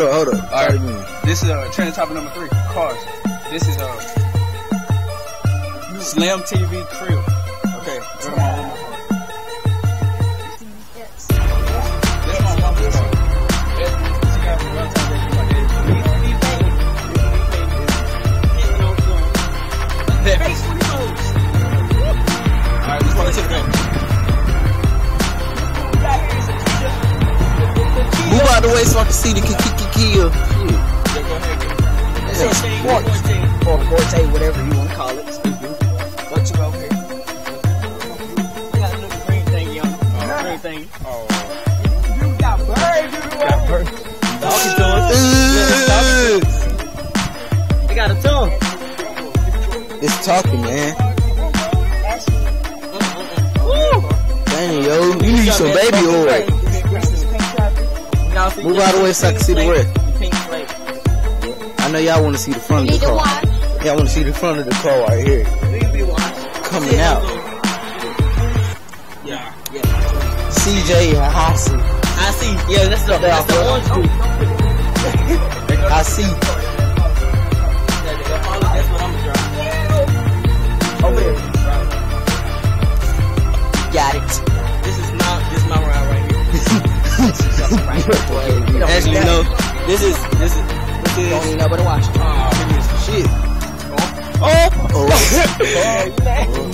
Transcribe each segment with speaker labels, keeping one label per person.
Speaker 1: Hold up.
Speaker 2: All right. This is trending topic number 3. Cars. This is Slim TV crib. Okay. Go to my room. This my mama's car. Alright, let's walk to the back.
Speaker 1: Move out the way so I can see the kill.
Speaker 3: It says Forte, or Forte, whatever you want to call it. What you over here? You got a little green thing, young. Green thing.
Speaker 2: Oh.
Speaker 3: You got birds. Talking to us. They got a tongue.
Speaker 1: It's talking, man. Dang, yo. You need some baby oil. Move out the way so I can see the red. I know y'all want to see the front of the car. Y'all want to see the front of the car right here. Coming out.
Speaker 3: Yeah.
Speaker 1: CJ Hasi.
Speaker 3: I see. Yeah, that's the orange dude.
Speaker 1: I see.
Speaker 3: That's what I'm driving. Over here. Got it. This is my ride right here.
Speaker 1: Actually, no. This is.
Speaker 3: Don't even know but to watch.
Speaker 1: Shit.
Speaker 3: Oh.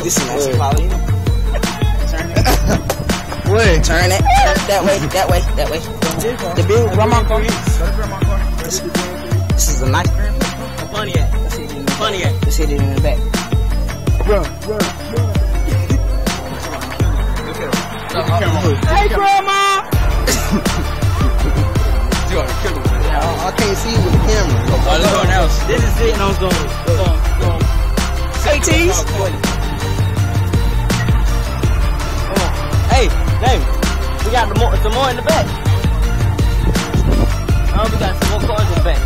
Speaker 1: This is
Speaker 3: That's quality. Turn it.
Speaker 1: Where?
Speaker 3: Turn it. That way. The big grandma car. This is a nice Pontiac. Let's hit it in the back.
Speaker 1: Run.
Speaker 3: Hey, grandma.
Speaker 1: I can't see with the camera.
Speaker 2: This is it, and I was going.
Speaker 3: ATs. Hey, David, we got some more in the back. We got some more cars in the back.